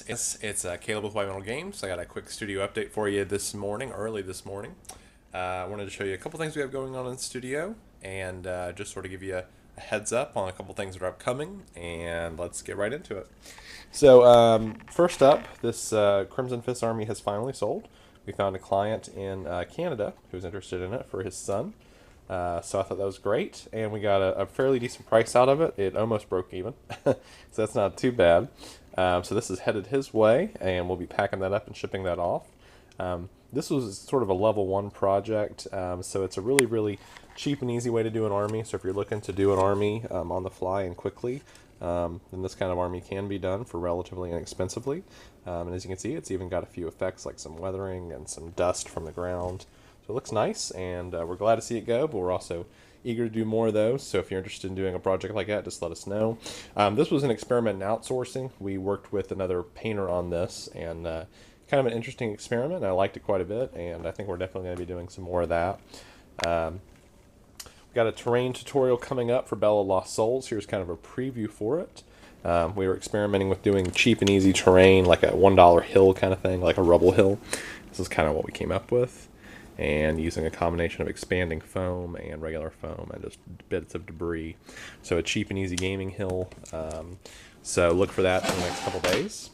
It's Caleb with White Metal Games. I got a quick studio update for you this morning, early this morning. I wanted to show you a couple things we have going on in the studio and just sort of give you a heads up on a couple things that are upcoming, and let's get right into it. So, first up, this Crimson Fist army has finally sold. We found a client in Canada who's interested in it for his son. So I thought that was great, and we got a fairly decent price out of it. It almost broke even, so that's not too bad. So this is headed his way, and we'll be packing that up and shipping that off. This was sort of a level 1 project, so it's a really, really cheap and easy way to do an army. So if you're looking to do an army on the fly and quickly, then this kind of army can be done for relatively inexpensively. And as you can see, it's even got a few effects like some weathering and some dust from the ground. So it looks nice, and we're glad to see it go, but we're also eager to do more of those. So if you're interested in doing a project like that, just let us know. This was an experiment in outsourcing. We worked with another painter on this, and kind of an interesting experiment. I liked it quite a bit, and I think we're definitely going to be doing some more of that. We've got a terrain tutorial coming up for Bella Lost Souls. Here's kind of a preview for it. We were experimenting with doing cheap and easy terrain, like a $1 hill kind of thing, like a rubble hill. This is kind of what we came up with. And using a combination of expanding foam and regular foam and just bits of debris. So a cheap and easy gaming hill. So look for that in the next couple days.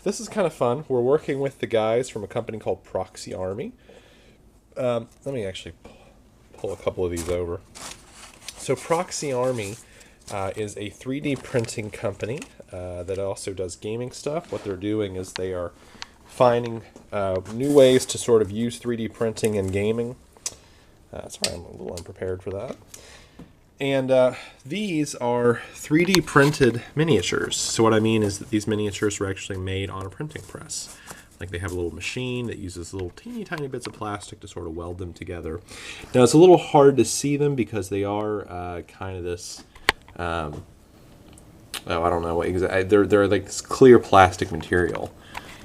This is kind of fun. We're working with the guys from a company called Proxy Army. Let me actually pull a couple of these over. So Proxy Army is a 3D printing company that also does gaming stuff. What they're doing is they are finding new ways to sort of use 3D printing in gaming. Sorry, I'm a little unprepared for that. And these are 3D printed miniatures. So what I mean is that these miniatures were actually made on a printing press. Like they have a little machine that uses little teeny tiny bits of plastic to sort of weld them together. Now it's a little hard to see them because they are kind of this, I don't know what exactly, they're like this clear plastic material.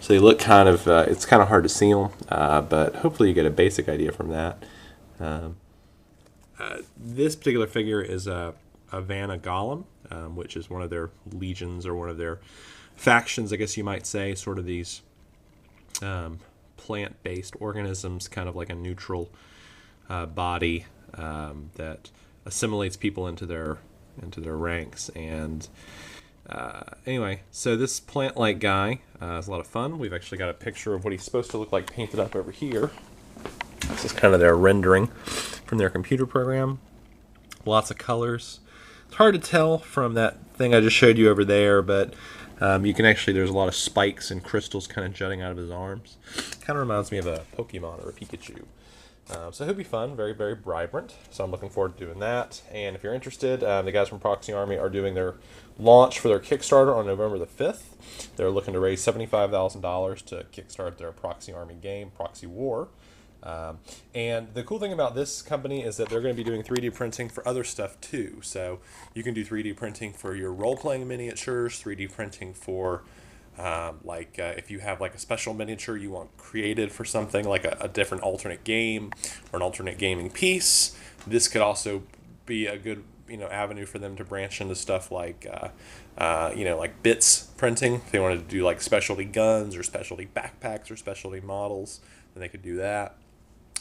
So they look kind of, it's kind of hard to see them, but hopefully you get a basic idea from that. This particular figure is a Vanna Golem, which is one of their legions or one of their factions, I guess you might say, sort of these plant-based organisms, kind of like a neutral body that assimilates people into their ranks. And anyway, so this plant-like guy is a lot of fun. We've actually got a picture of what he's supposed to look like painted up over here. This is kind of their rendering from their computer program. Lots of colors. It's hard to tell from that thing I just showed you over there, but you can actually, there's a lot of spikes and crystals kind of jutting out of his arms. Kind of reminds me of a Pokemon or a Pikachu. So he'll be fun, very, very vibrant. So I'm looking forward to doing that. And if you're interested, the guys from Proxy Army are doing their launch for their Kickstarter on November the 5th. They're looking to raise $75,000 to kickstart their Proxy Army game, Proxy War. And the cool thing about this company is that they're going to be doing 3D printing for other stuff too. So you can do 3D printing for your role-playing miniatures, 3D printing for if you have like a special miniature you want created for something like a different alternate game or an alternate gaming piece. This could also be a good avenue for them to branch into stuff like like bits printing. If they wanted to do like specialty guns or specialty backpacks or specialty models, then they could do that.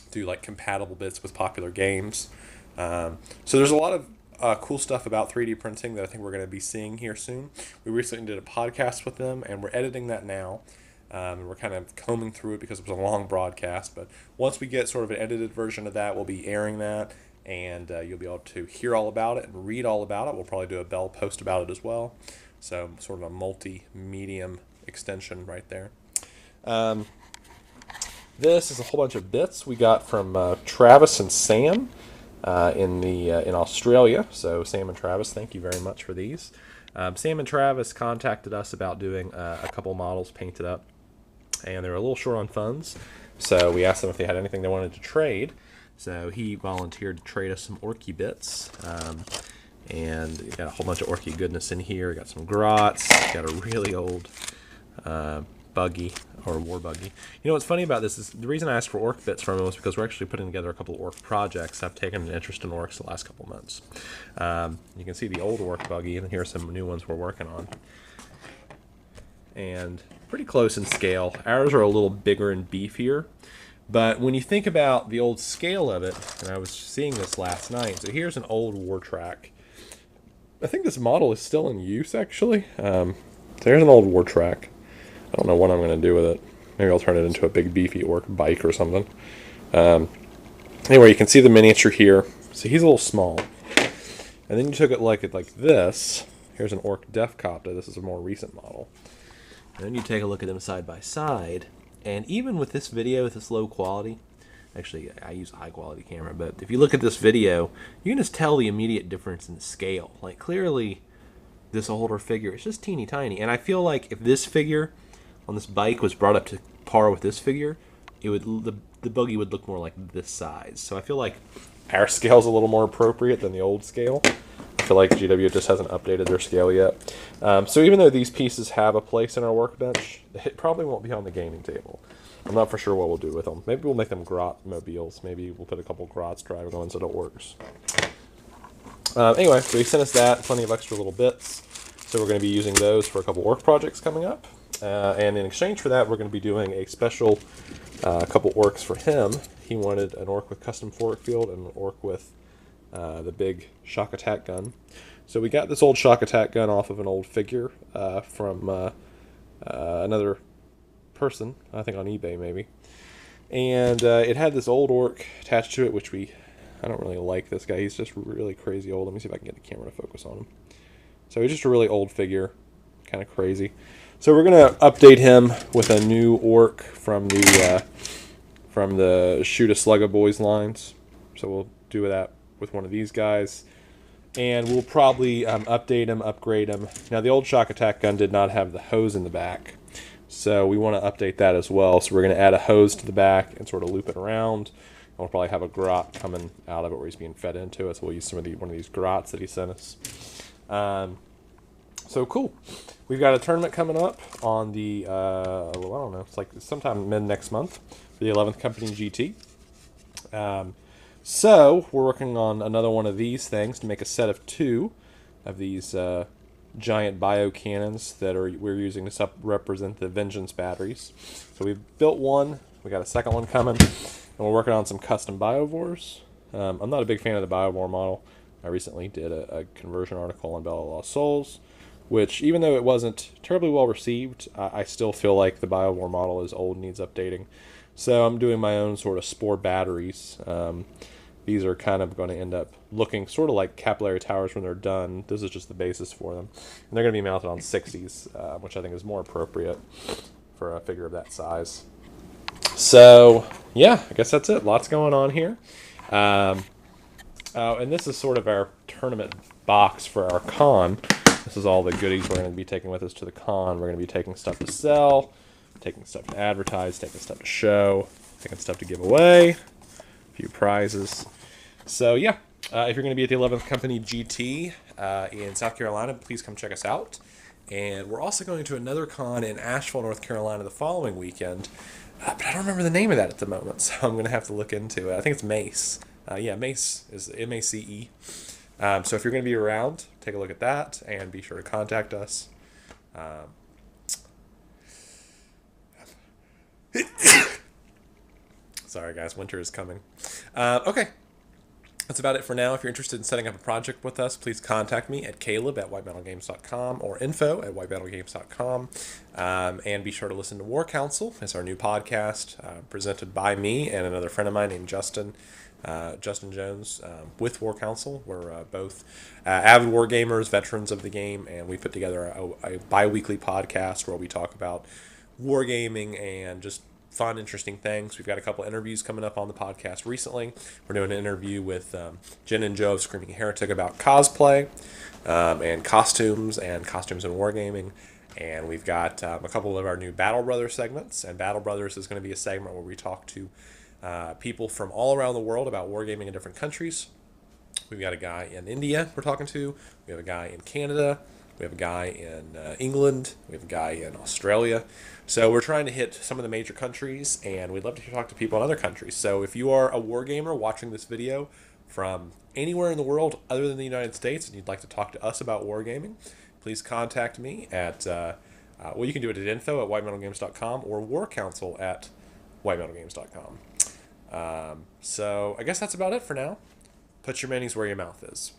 Do like compatible bits with popular games. So there's a lot of cool stuff about 3D printing that I think we're going to be seeing here soon. We recently did a podcast with them, and we're editing that now. We're kind of combing through it because it was a long broadcast. But once we get sort of an edited version of that, we'll be airing that, and you'll be able to hear all about it and read all about it. We'll probably do a Bell post about it as well. So sort of a multi-medium extension right there. This is a whole bunch of bits we got from Travis and Sam in Australia. So Sam and Travis, thank you very much for these. Sam and Travis contacted us about doing a couple models painted up, and they were a little short on funds. So we asked them if they had anything they wanted to trade. So he volunteered to trade us some Orky bits. And we got a whole bunch of Orky goodness in here. We got some grots. Got a really old buggy or war buggy. You know what's funny about this is the reason I asked for orc bits from him was because we're actually putting together a couple of orc projects. I've taken an interest in orcs the last couple of months. You can see the old orc buggy, and here's some new ones we're working on. and pretty close in scale. Ours are a little bigger and beefier. But when you think about the old scale of it, and I was seeing this last night, so here's an old Wartrack. I think this model is still in use, actually. There's an old Wartrack. I don't know what I'm going to do with it. Maybe I'll turn it into a big beefy orc bike or something. Anyway, you can see the miniature here. So he's a little small. And then you took it like this. Here's an Orc Deffkopta. This is a more recent model. And then you take a look at them side by side. And even with this video, with this low quality, actually I use a high quality camera, but if you look at this video, you can just tell the immediate difference in the scale. Like clearly this older figure is just teeny tiny. And I feel like if this figure on this bike was brought up to par with this figure, it would the buggy would look more like this size. So I feel like our scale is a little more appropriate than the old scale. I feel like GW just hasn't updated their scale yet. So even though these pieces have a place in our workbench, it probably won't be on the gaming table. I'm not for sure what we'll do with them. Maybe we'll make them grot mobiles. Maybe we'll put a couple grots driving on so it works. Anyway, so he sent us that, plenty of extra little bits. So we're going to be using those for a couple work projects coming up. And in exchange for that, we're going to be doing a special couple orcs for him. He wanted an orc with custom fork field and an orc with the big shock attack gun. So we got this old shock attack gun off of an old figure from another person, I think on eBay maybe. And it had this old orc attached to it, which I don't really like this guy. He's just really crazy old. Let me see if I can get the camera to focus on him. So he's just a really old figure, kind of crazy. So we're going to update him with a new orc from the Shoot a Slugga Boys lines. So we'll do that with one of these guys. And we'll probably update him, upgrade him. Now the old shock attack gun did not have the hose in the back. So we want to update that as well. So we're going to add a hose to the back and sort of loop it around. And we'll probably have a grot coming out of it where he's being fed into it. So we'll use one of these grots that he sent us. So cool. We've got a tournament coming up on the, well, I don't know, it's like sometime mid next month for the 11th Company GT. So we're working on another one of these things to make a set of 2 of these giant bio cannons that we're using to represent the Vengeance batteries. So we've built one, we got a second one coming, and we're working on some custom biovores. I'm not a big fan of the biovore model. I recently did a conversion article on Bella Lost Souls, which even though it wasn't terribly well received, I still feel like the biovore model is old and needs updating. So I'm doing my own sort of spore batteries. These are kind of going to end up looking sort of like capillary towers when they're done. This is just the basis for them. And they're going to be mounted on 60s, which I think is more appropriate for a figure of that size. So, yeah, I guess that's it. Lots going on here. And this is sort of our tournament box for our con. This is all the goodies we're going to be taking with us to the con. We're going to be taking stuff to sell, taking stuff to advertise, taking stuff to show, taking stuff to give away, a few prizes. So yeah, if you're going to be at the 11th Company GT in South Carolina, please come check us out. And we're also going to another con in Asheville, North Carolina the following weekend. But I don't remember the name of that at the moment, so I'm going to have to look into it. I think it's Mace. Yeah, Mace is M-A-C-E. So if you're going to be around, take a look at that and be sure to contact us. Sorry guys, winter is coming. Okay, that's about it for now. If you're interested in setting up a project with us, please contact me at caleb@whitemetalgames.com or info@whitemetalgames.com. And be sure to listen to War Council. It's our new podcast presented by me and another friend of mine named Justin Jones with War Council. We're both avid war gamers, veterans of the game, and we put together a bi-weekly podcast where we talk about wargaming and just fun, interesting things. We've got a couple interviews coming up on the podcast recently. We're doing an interview with Jen and Joe of Screaming Heretic about cosplay and costumes and wargaming. And we've got a couple of our new Battle Brothers segments. And Battle Brothers is going to be a segment where we talk to people from all around the world about wargaming in different countries. We've got a guy in India we're talking to. We have a guy in Canada. We have a guy in England. We have a guy in Australia. So we're trying to hit some of the major countries, and we'd love to talk to people in other countries. So if you are a wargamer watching this video from anywhere in the world other than the United States and you'd like to talk to us about wargaming, please contact me at Well, you can do it at info@whitemetalgames.com or warcouncil@whitemetalgames.com. So I guess that's about it for now. Put your minis where your mouth is.